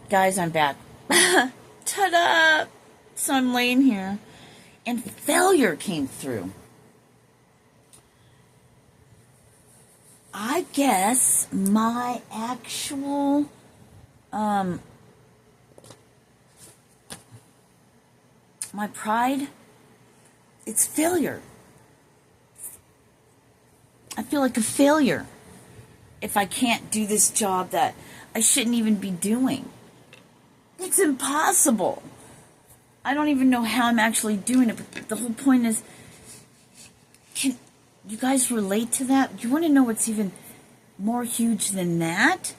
Guys, I'm back. Ta-da! So I'm laying here, and failure came through. I guess my actual, my pride, it's failure. I feel like a failure if I can't do this job that I shouldn't even be doing. It's impossible. I don't even know how I'm actually doing it, but the whole point is, can you guys relate to that? Do you want to know what's even more huge than that?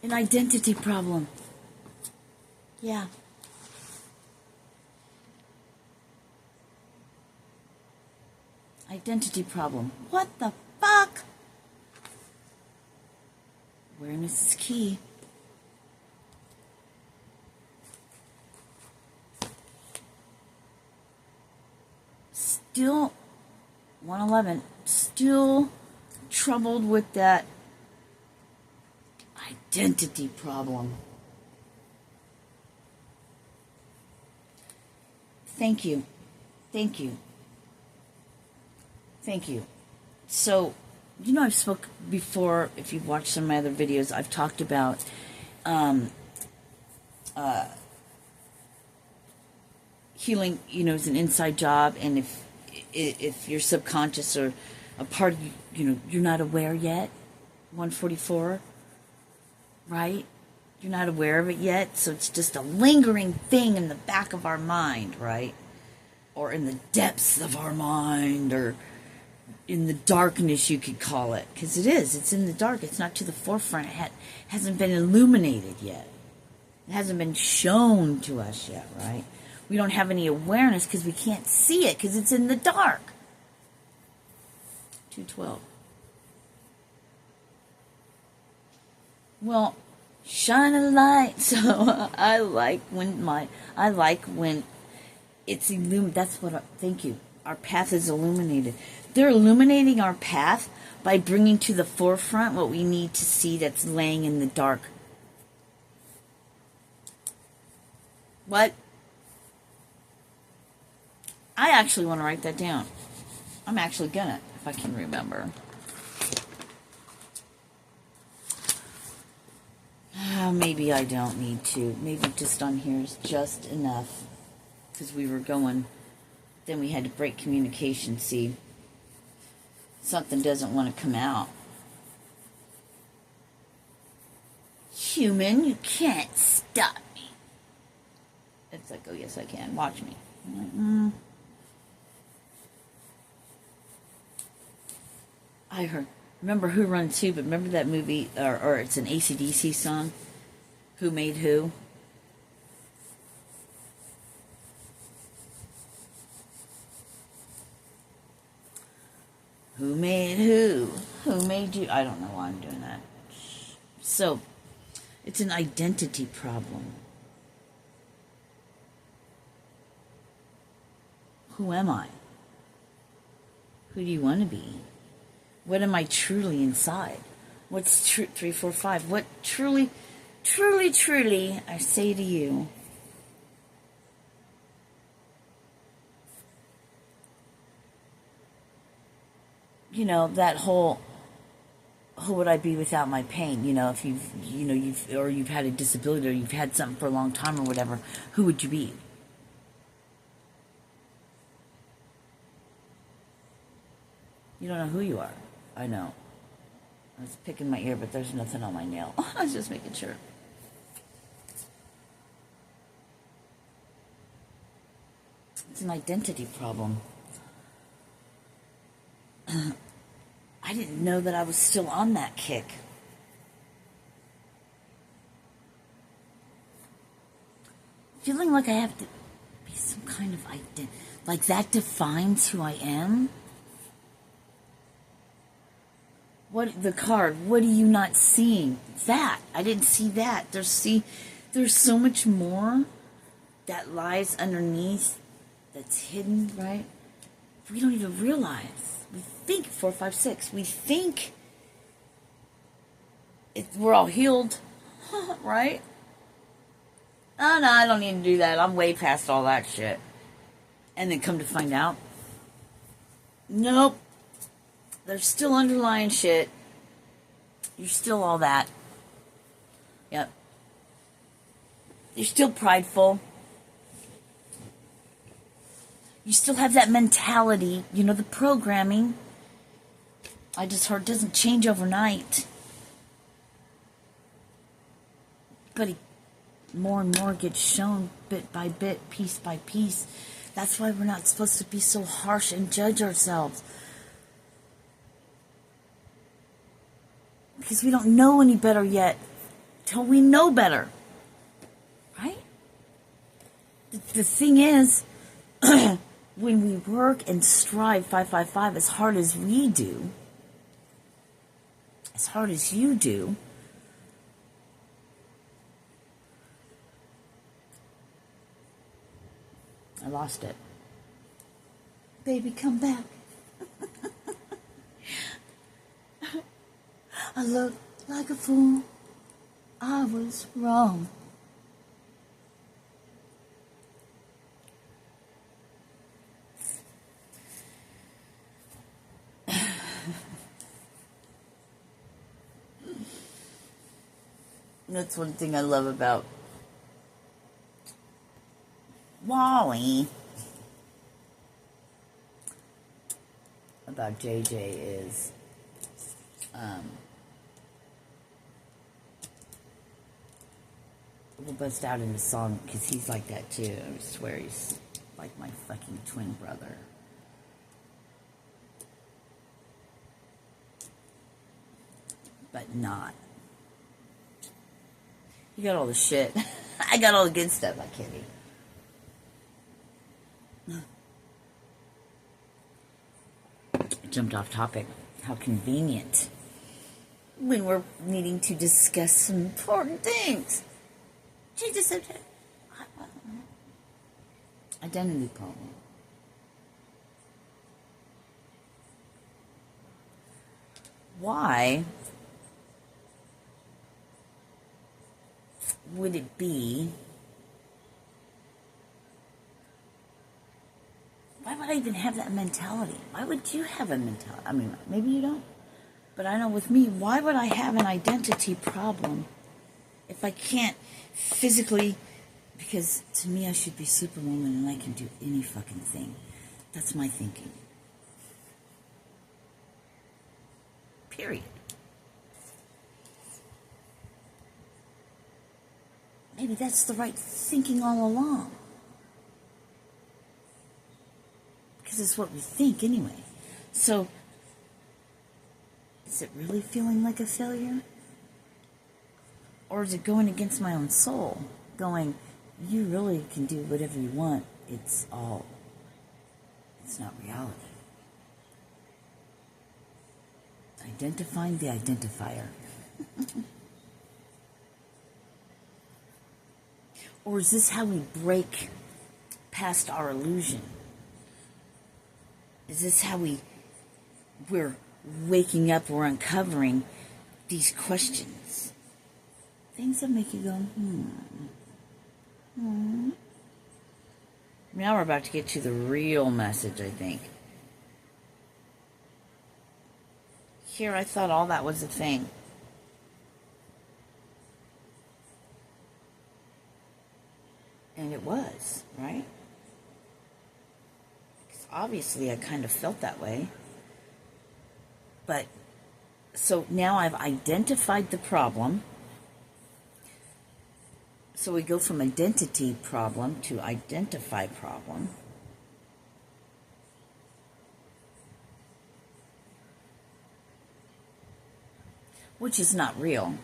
An identity problem. Yeah. Identity problem. What the fuck? Awareness is key. Still, 111, still troubled with that identity problem. Thank you. Thank you. Thank you. So, you know, I've spoke before, if you've watched some of my other videos, I've talked about healing, you know, is an inside job, and if your subconscious or a part of you know, you're not aware yet, 144, right? You're not aware of it yet, so it's just a lingering thing in the back of our mind, right? Or in the depths of our mind, or in the darkness, you could call it, because it's in the dark. It's not to the forefront. It hasn't been illuminated yet. It hasn't been shown to us yet, right? We don't have any awareness because we can't see it because it's in the dark. 212. Well, shine a light. So I like when it's illuminated. That's what. Thank you. Our path is illuminated. They're illuminating our path by bringing to the forefront what we need to see that's laying in the dark. What? I actually want to write that down. I'm actually gonna, if I can remember. Maybe I don't need to. Maybe just on here is just enough. Because we were going, then we had to break communication. See, something doesn't want to come out. Human, you can't stop me. It's like, oh yes I can. Watch me. I'm like, I remember Who Runs Who, but remember that movie, or it's an AC/DC song, Who Made Who? Who made who? Who made you? I don't know why I'm doing that. So, it's an identity problem. Who am I? Who do you want to be? What am I truly inside? What's 345? What truly, I say to you, you know, that whole, who would I be without my pain? You know, if you've had a disability, or you've had something for a long time or whatever, who would you be? You don't know who you are. I know. I was picking my ear, but there's nothing on my nail. I was just making sure. It's an identity problem. I didn't know that I was still on that kick. Feeling like I have to be some kind of identity. Like that defines who I am. What, the card, what are you not seeing? That. I didn't see that. There's so much more that lies underneath that's hidden, right? We don't even realize. We think 4, 5, 6. We think we're all healed, right? Oh, no, I don't need to do that. I'm way past all that shit. And then come to find out, nope, there's still underlying shit. You're still all that. Yep. You're still prideful. You still have that mentality, the programming. I just heard doesn't change overnight. But more and more gets shown bit by bit, piece by piece. That's why we're not supposed to be so harsh and judge ourselves. Because we don't know any better yet till we know better. Right? The thing is, when we work and strive 555 as hard as we do, as hard as you do, I lost it. Baby, come back. I look like a fool. I was wrong. That's one thing I love about Wally, about JJ is we'll bust out in the song because he's like that too. I swear he's like my fucking twin brother. But not. You got all the shit. I got all the good stuff. I'm kidding. Jumped off topic. How convenient. When we're needing to discuss some important things. Change the subject. Identity problem. Why would it be? Why would I even have that mentality? Why would you have a mentality? I mean, maybe you don't. But I know with me, why would I have an identity problem if I can't physically? Because to me, I should be Superwoman and I can do any fucking thing. That's my thinking. Period. Maybe that's the right thinking all along. Because it's what we think anyway. So, is it really feeling like a failure? Or is it going against my own soul? Going, you really can do whatever you want. It's not reality. Identifying the identifier. Or is this how we break past our illusion? Is this how we're waking up, we're uncovering these questions? Things that make you go, Now we're about to get to the real message, I think. Here, I thought all that was a thing. And it was, right? Because obviously I kind of felt that way. But, so now I've identified the problem. So we go from identity problem to identify problem. Which is not real.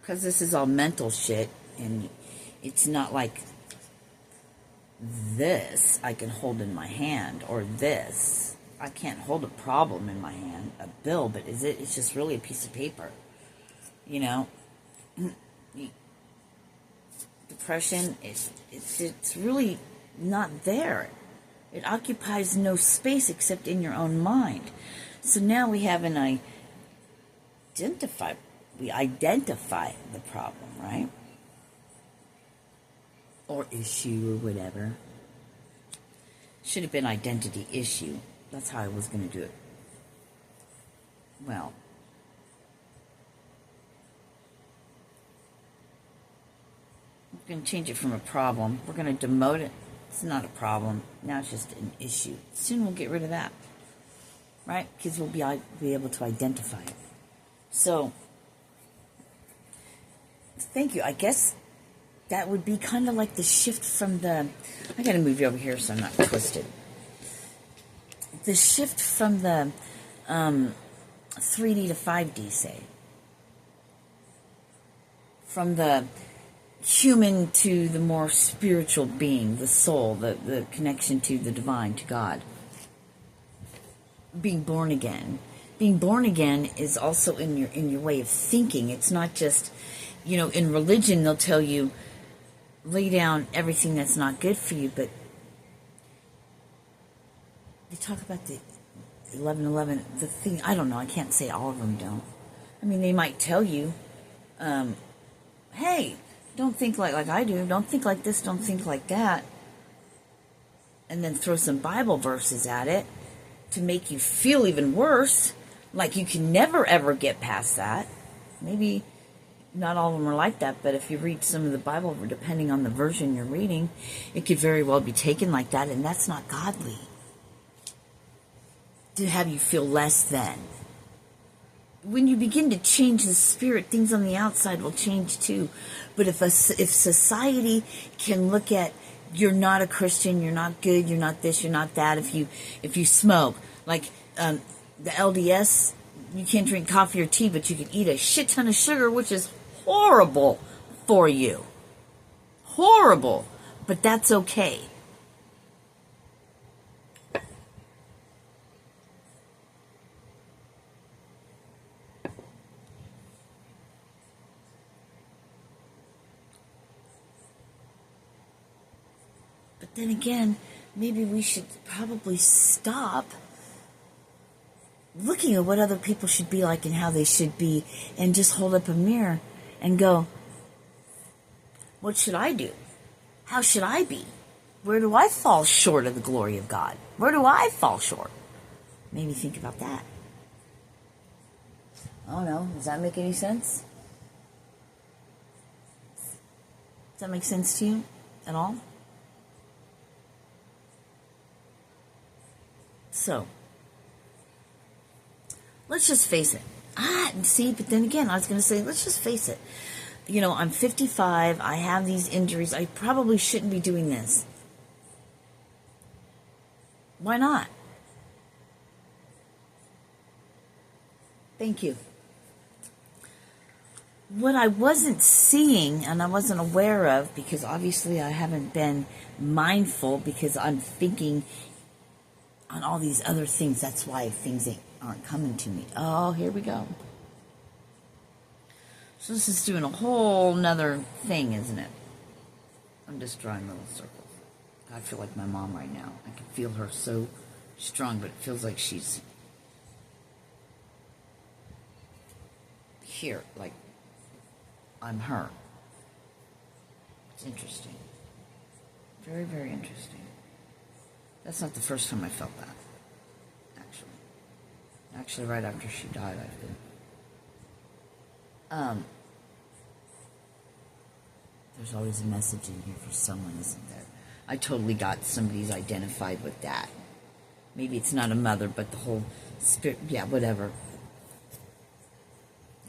Because this is all mental shit. And it's not like this I can hold in my hand. Or this. I can't hold a problem in my hand. A bill. But it's just really a piece of paper. You know? Depression, it's really not there. It occupies no space except in your own mind. So now we have an identify the problem, right? Or issue or whatever. Should have been identity issue. That's how I was going to do it. Well, we're going to change it from a problem. We're going to demote it. It's not a problem. Now it's just an issue. Soon we'll get rid of that. Right? Because we'll be able to identify it. So, thank you. I guess that would be kind of like the shift from the... I got to move you over here so I'm not twisted. The shift from the 3D to 5D, say. From the human to the more spiritual being, the soul, the connection to the divine, to God. Being born again. Being born again is also in your way of thinking. It's not just, in religion they'll tell you, lay down everything that's not good for you, but they talk about the 11:11, the thing, I don't know, I can't say all of them don't. I mean, they might tell you, hey, don't think like I do, don't think like this, don't think like that, and then throw some Bible verses at it to make you feel even worse, like you can never ever get past that. Maybe not all of them are like that, but if you read some of the Bible, depending on the version you're reading, it could very well be taken like that, and that's not godly. To have you feel less than. When you begin to change the spirit, things on the outside will change too. But if society can look at, you're not a Christian, you're not good, you're not this, you're not that, if you smoke, like the LDS, you can't drink coffee or tea, but you can eat a shit ton of sugar, which is horrible for you. Horrible. But that's okay. But then again, maybe we should probably stop looking at what other people should be like and how they should be, and just hold up a mirror and go, what should I do? How should I be? Where do I fall short of the glory of God? Where do I fall short? Maybe think about that. I don't know. Does that make any sense? Does that make sense to you at all? So, let's just face it. See, but then again, I was going to say, let's just face it. I'm 55. I have these injuries. I probably shouldn't be doing this. Why not? Thank you. What I wasn't seeing and I wasn't aware of, because obviously I haven't been mindful because I'm thinking on all these other things. That's why things aren't coming to me. Oh, here we go. So this is doing a whole nother thing, isn't it? I'm just drawing little circles. I feel like my mom right now. I can feel her so strong, but it feels like she's here, like I'm her. It's interesting. Very, very interesting. That's not the first time I felt that, actually. Actually, right after she died, I've been... There's always a message in here for someone, isn't there? I totally got somebody's identified with that. Maybe it's not a mother, but the whole spirit... Yeah, whatever.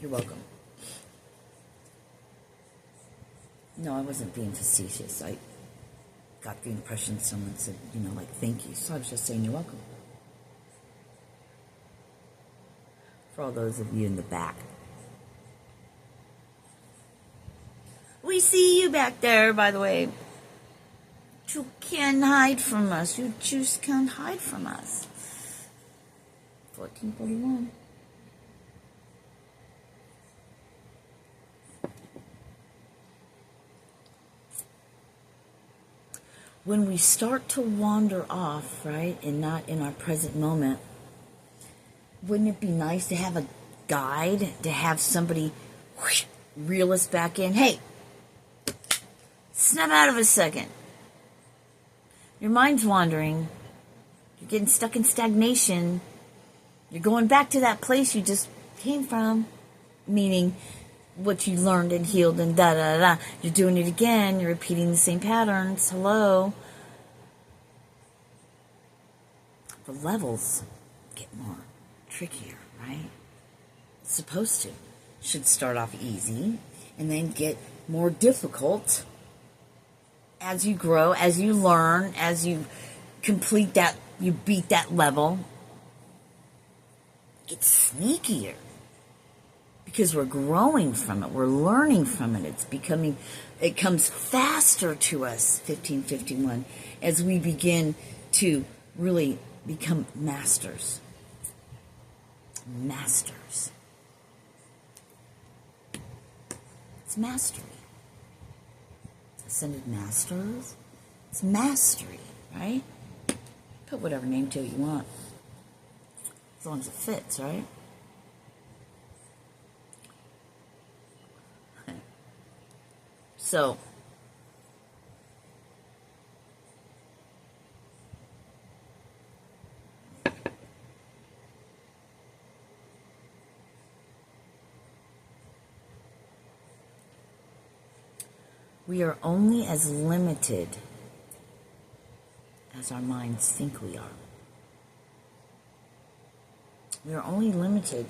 You're welcome. No, I wasn't being facetious. I got the impression someone said, thank you. So I was just saying you're welcome. For all those of you in the back. We see you back there, by the way. You can't hide from us. You just can't hide from us. 1441. When we start to wander off, right, and not in our present moment, wouldn't it be nice to have guide to have somebody reel us back in. Hey, snap out of a second. Your mind's wandering. You're getting stuck in stagnation. You're going back to that place you just came from, meaning what you learned and healed and da-da-da. You're doing it again. You're repeating the same patterns. Hello. The levels get more trickier, right? It's supposed to. Should start off easy and then get more difficult as you grow, as you learn, as you complete that, you beat that level. It's sneakier because we're growing from it. We're learning from it. It comes faster to us, 1551, as we begin to really become masters. Masters. It's mastery. Ascended masters. It's mastery, right? Put whatever name to it you want. As long as it fits, right? So, we are only as limited as our minds think we are. We are only limited.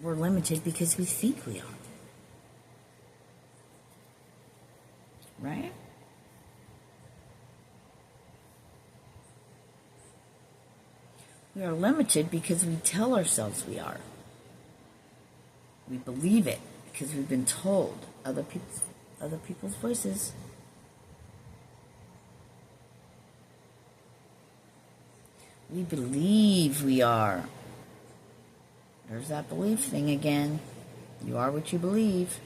We're limited because we think we are. Right? We are limited because we tell ourselves we are. We believe it because we've been told other people's voices. We believe we are. There's that belief thing again. You are what you believe.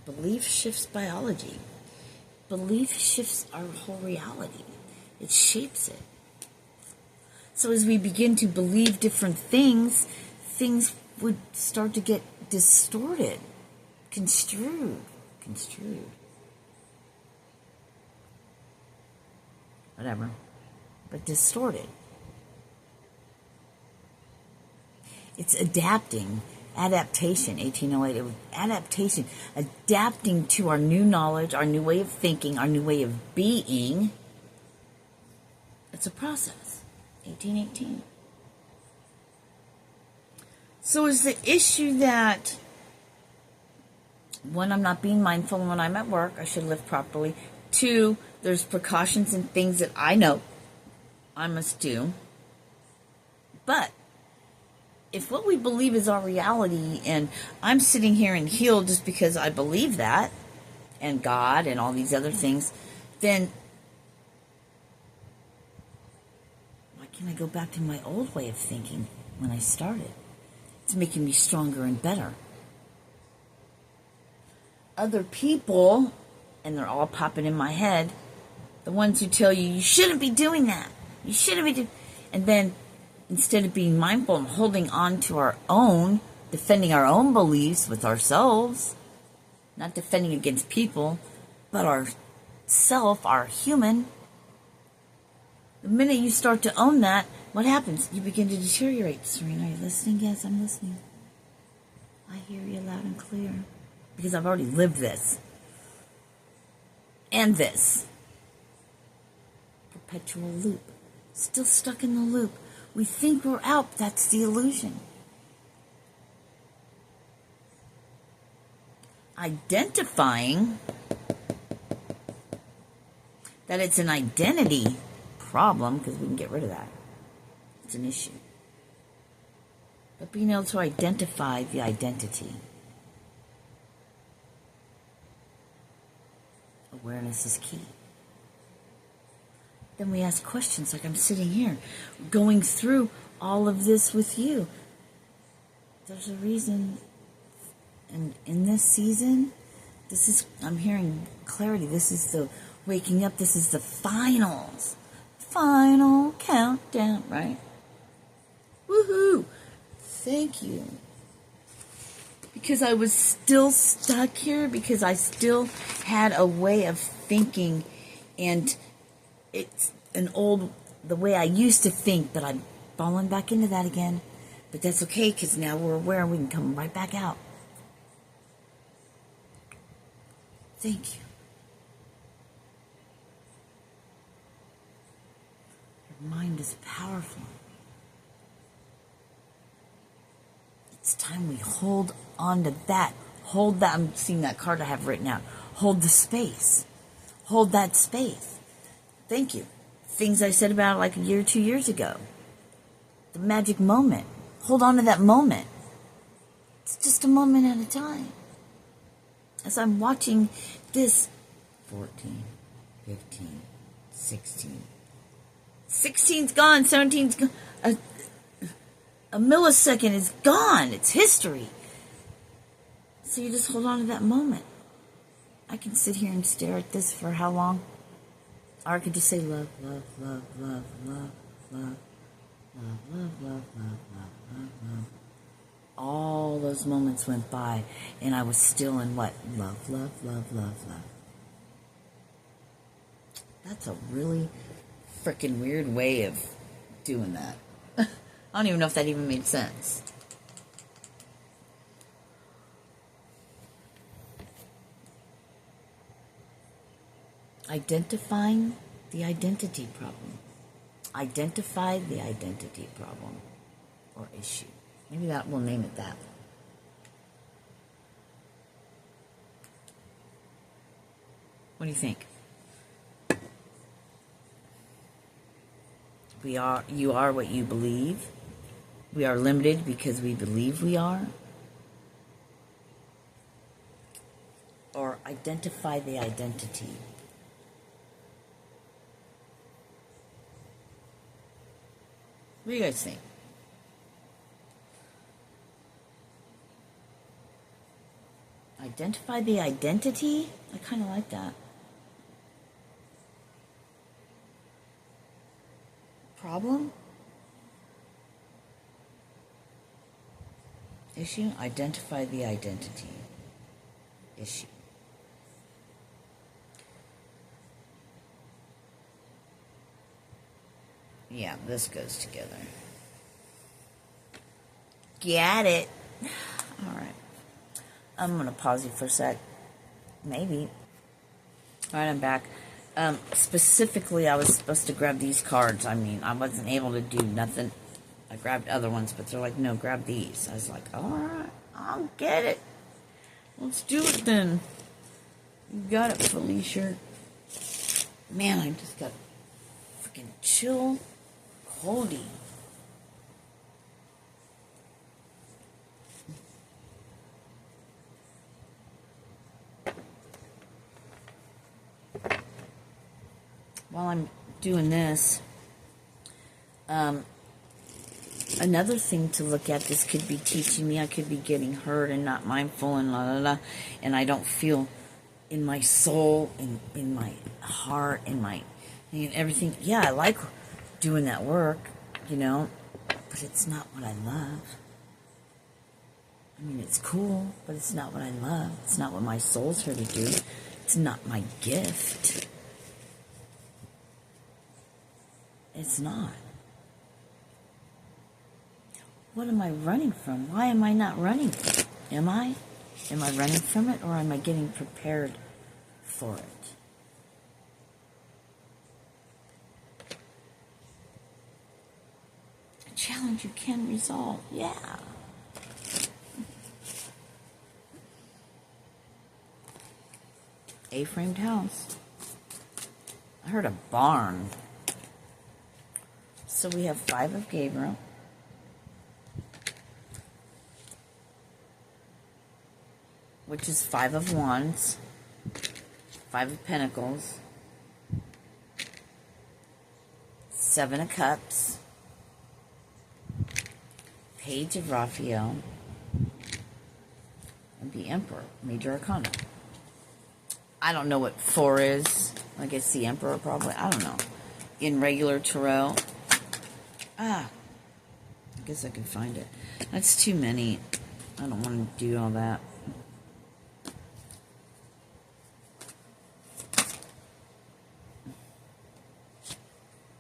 Belief shifts biology. Belief shifts our whole reality. It shapes it. So as we begin to believe different things, things would start to get distorted, construed. Whatever. But distorted. It's adapting. Adaptation, 1808. It was adaptation, adapting to our new knowledge, our new way of thinking, our new way of being. It's a process. 1818. So is the issue that one, I'm not being mindful when I'm at work, I should live properly. Two, there's precautions and things that I know I must do. But if what we believe is our reality, and I'm sitting here and healed just because I believe that, and God and all these other things, then why can't I go back to my old way of thinking when I started? It's making me stronger and better. Other people, and they're all popping in my head, the ones who tell you, you shouldn't be doing that. You shouldn't be doing, and then instead of being mindful and holding on to our own, defending our own beliefs with ourselves, not defending against people, but ourself, our human, the minute you start to own that, what happens? You begin to deteriorate. Serena, are you listening? Yes, I'm listening. I hear you loud and clear. Because I've already lived this. And this. Perpetual loop. Still stuck in the loop. We think we're out. That's the illusion. Identifying that it's an identity problem, because we can get rid of that. It's an issue. But being able to identify the identity. Awareness is key. Then we ask questions like I'm sitting here, going through all of this with you. There's a reason, and in this season, I'm hearing clarity. This is the waking up. This is the final countdown, right? Woohoo! Thank you. Because I was still stuck here, because I still had a way of thinking, and it's the way I used to think, but I'm falling back into that again. But that's okay, because now we're aware and we can come right back out. Thank you. Your mind is powerful. It's time we hold on to that. Hold that. I'm seeing that card I have written out. Hold the space. Hold that space. Thank you. Things I said about like a year, 2 years ago. The magic moment. Hold on to that moment. It's just a moment at a time. As I'm watching this 14, 15, 16. 16's gone, 17's gone. A millisecond is gone. It's history. So you just hold on to that moment. I can sit here and stare at this for how long? Or I could just say love, love, love, love, love, love, love, love, love, love, love, love. All those moments went by, and I was still in what? Love, love, love, love, love. That's a really freaking weird way of doing that. I don't even know if that even made sense. Identifying the identity problem. Identify the identity problem or issue. Maybe we'll name it that. What do you think? You are what you believe. We are limited because we believe we are. Or identify the identity. What do you guys think? Identify the identity? I kind of like that. Problem? Issue? Identify the identity. Issue. Yeah, this goes together. Get it? Alright. I'm going to pause you for a sec. Maybe. Alright, I'm back. Specifically, I was supposed to grab these cards. I mean, I wasn't able to do nothing. I grabbed other ones, but they're like, no, grab these. I was like, alright, I'll get it. Let's do it then. You got it, Felicia. Man, I just got freaking chill, coldy. While I'm doing this, another thing to look at, this could be teaching me, I could be getting hurt and not mindful and la la la, and I don't feel in my soul, in my heart, in everything. Yeah, I like doing that work, but it's not what I love. I mean, it's cool, but it's not what I love. It's not what my soul's here to do. It's not my gift. It's not. What am I running from? Why am I not running? Am I? Am I running from it, or am I getting prepared for it? A challenge you can resolve. Yeah. A-framed house. I heard a barn. So we have 5 of Gabriel. Which is 5 of Wands. Five of Pentacles, Seven of Cups, Page of Raphael, and the Emperor, Major Arcana. I don't know what 4 is. I guess the Emperor probably. I don't know. In regular tarot. I guess I can find it. That's too many. I don't want to do all that.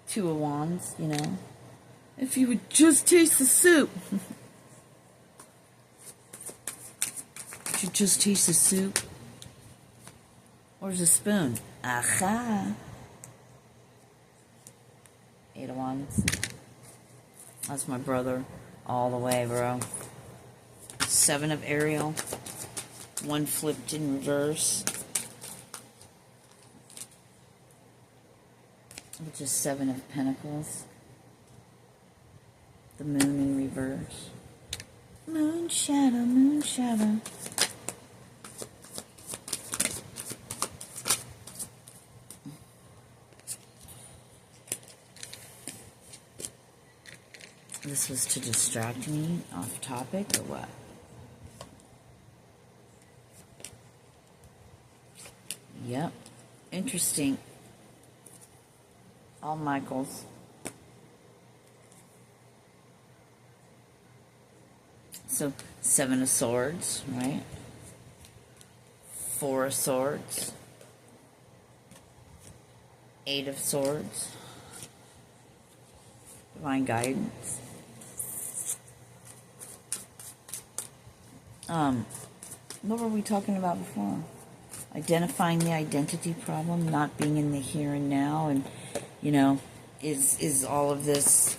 Two of Wands, you know. If you would just taste the soup. Would you just taste the soup? Where's the spoon? Aha. Eight of Wands. That's my brother. All the way, bro. Seven of Ariel. One flipped in reverse. Which is Seven of Pentacles. The Moon in reverse. Moon shadow, moon shadow. This was to distract me off topic or what? Yep. Interesting. All Michaels. So, Seven of Swords, right? Four of Swords. Eight of Swords. Divine guidance. What were we talking about before? Identifying the identity problem, not being in the here and now, and, you know, is all of this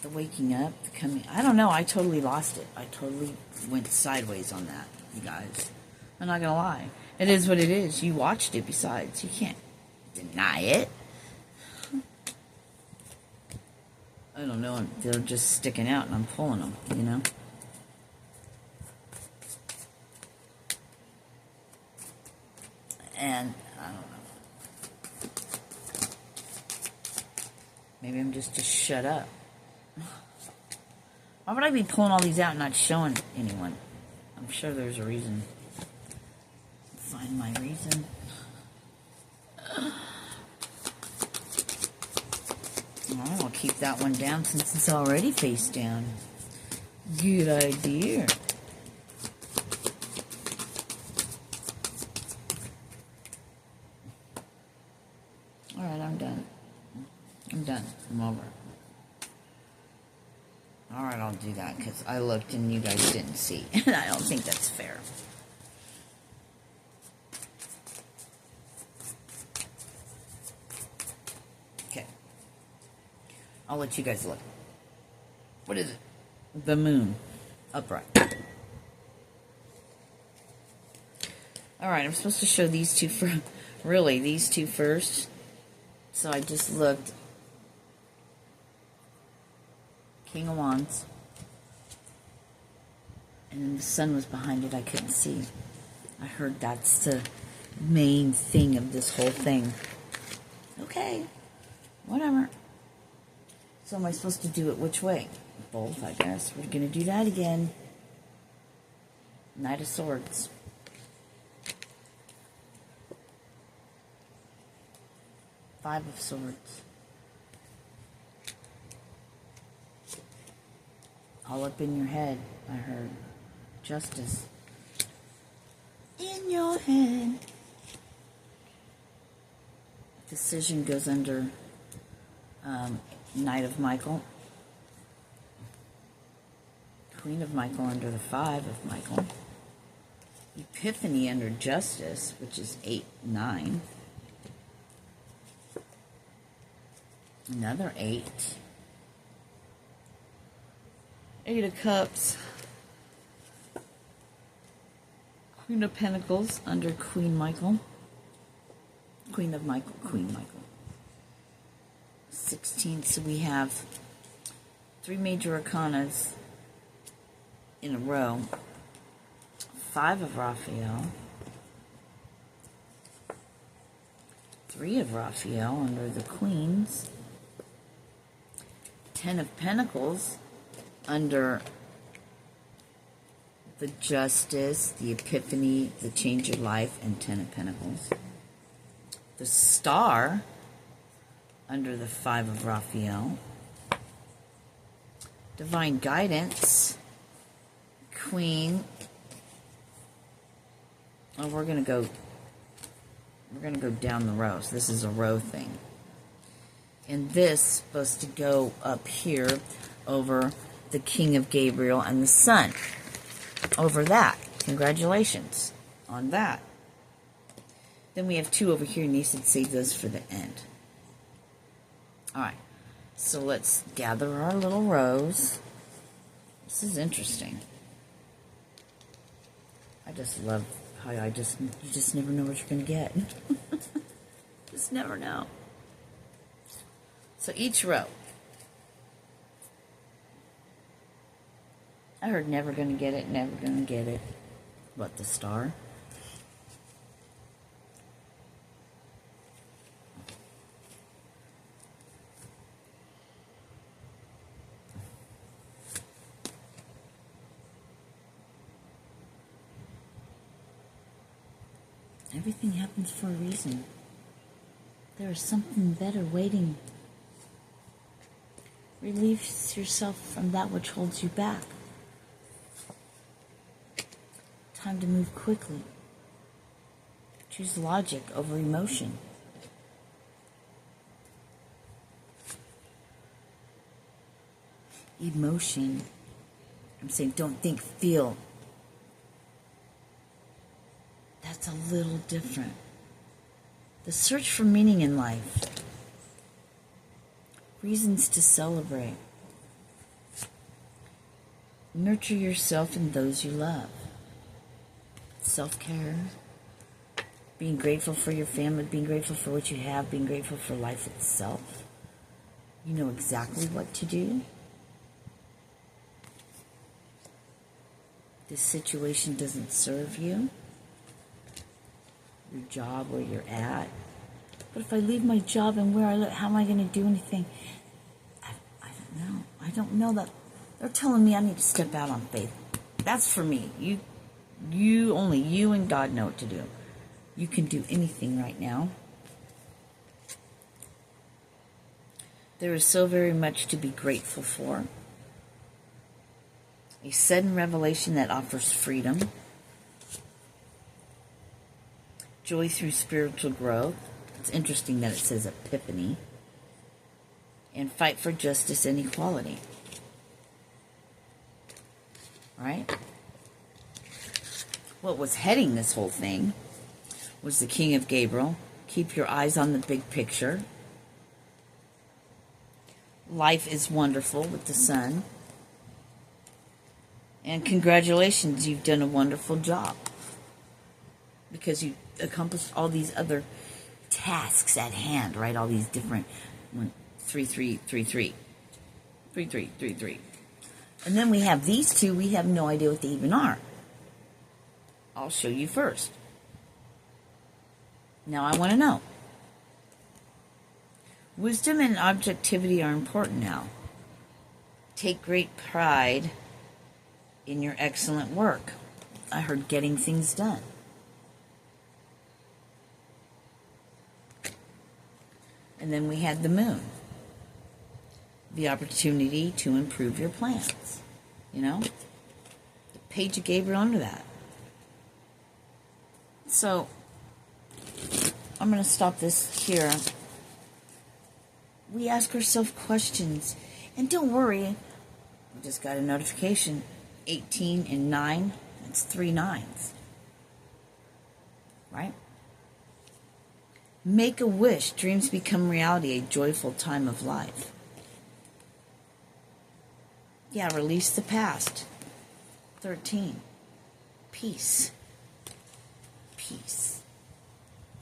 the waking up, the coming, I don't know, I totally lost it. I totally went sideways on that, you guys. I'm not gonna lie. It is what it is. You watched it besides. You can't deny it. I don't know, they're just sticking out and I'm pulling them, you know? And, I don't know. Maybe I'm just to shut up. Why would I be pulling all these out and not showing anyone? I'm sure there's a reason. Find my reason. Alright, I'll keep that one down since it's already face down. Good idea. Alright, I'm done. I'm done. I'm over. Alright, I'll do that because I looked and you guys didn't see. And I don't think that's fair. Okay. I'll let you guys look. What is it? The moon. Upright. Alright, I'm supposed to show these two first. Really, these two first. So I just looked. King of Wands. And then the sun was behind it. I couldn't see. I heard that's the main thing of this whole thing. Okay. Whatever. So am I supposed to do it which way? Both, I guess. We're going to do that again. Knight of Swords. Five of Swords. All up in your head, I heard. Justice. In your head. Decision goes under Knight of Michael. Queen of Michael under the Five of Michael. Epiphany under Justice, which is 8, 9. Another 8. Eight of Cups. Queen of Pentacles under Queen Michael. Queen of Michael, Queen Michael. 16. So we have 3 major arcanas in a row. 5 of Raphael. Three of Raphael under the Queens. 10 of Pentacles under the Justice, the Epiphany, the Change of Life, and 10 of Pentacles. The Star under the 5 of Raphael. Divine Guidance, Queen. Oh, we're gonna go down the row. So this is a row thing. And this is supposed to go up here over the King of Gabriel and the Sun. Over that. Congratulations on that. Then we have 2 over here, and you said save those for the end. Alright. So let's gather our little rows. This is interesting. I just love how you just never know what you're going to get. Just never know. So each row. I heard never going to get it, never going to get it. What, the Star? Everything happens for a reason. There is something better waiting. Release yourself from that which holds you back. Time to move quickly. Choose logic over emotion. Emotion. I'm saying don't think, feel. That's a little different. The search for meaning in life. Reasons to celebrate. Nurture yourself and those you love. Self-care. Being grateful for your family, being grateful for what you have, being grateful for life itself. You know exactly what to do. This situation doesn't serve you. Your job, where you're at. But if I leave my job and where I live, how am I going to do anything? I don't know. I don't know that. They're telling me I need to step out on faith. That's for me. Only you and God know what to do. You can do anything right now. There is so very much to be grateful for. A sudden revelation that offers freedom. Joy through spiritual growth. It's interesting that it says epiphany. And fight for justice and equality. Right? What was heading this whole thing was the King of Gabriel. Keep your eyes on the big picture. Life is wonderful with the Sun. And congratulations, you've done a wonderful job. Because you accomplished all these other tasks at hand, right? All these different 3 3 3 3 3 3 3 3. And then we have these two. We have no idea what they even are. I'll show you first. Now I want to know. Wisdom and objectivity are important now. Take great pride in your excellent work. I heard getting things done. And then we had the Moon. The opportunity to improve your plans. You know? The Page of Gabriel under that. So, I'm going to stop this here. We ask ourselves questions. And don't worry. We just got a notification. 18 and 9. That's 3 9s. Right? Make a wish. Dreams become reality. A joyful time of life. Yeah, release the past. 13. Peace. Peace.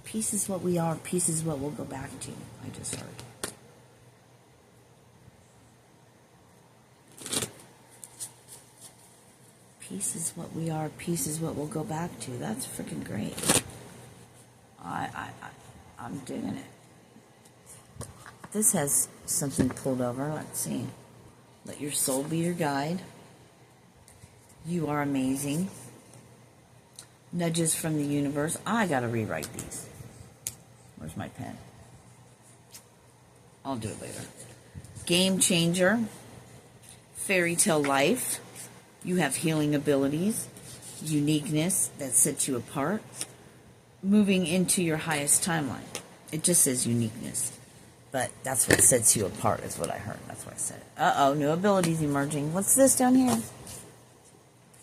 Peace is what we are. Peace is what we'll go back to. I just heard. Peace is what we I'm digging it. This has something pulled over. Let's see. Let your soul be your guide. You are amazing. Nudges from the universe. I gotta rewrite these. Where's my pen? I'll do it later. Game changer. Fairy tale life. You have healing abilities. Uniqueness that sets you apart. Moving into your highest timeline. It just says uniqueness. But that's what sets you apart is what I heard. That's what I said. Uh-oh, new abilities emerging. What's this down here?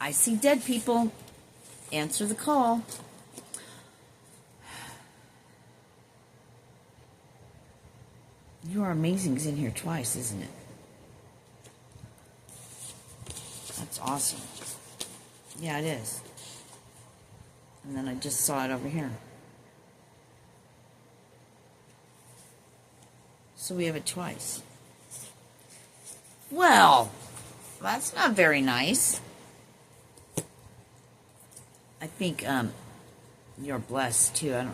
I see dead people. Answer the call. You Are Amazing's in here twice, isn't it? That's awesome. Yeah, it is. And then I just saw it over here. So we have it twice. Well, that's not very nice. I think you're blessed too. I don't know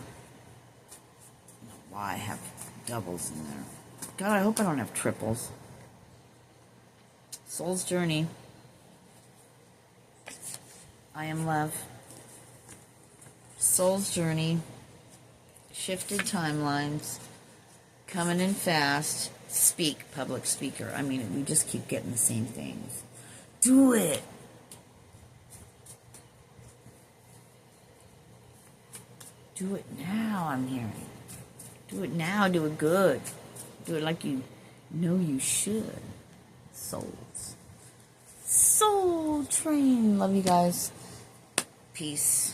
why I have doubles in there. God, I hope I don't have triples. Soul's journey. I am love. Soul's journey. Shifted timelines. Coming in fast. Speak, public speaker. I mean, we just keep getting the same things. Do it. Do it now, I'm hearing. Do it now, do it good. Do it like you know you should. Souls. Soul train. Love you guys. Peace.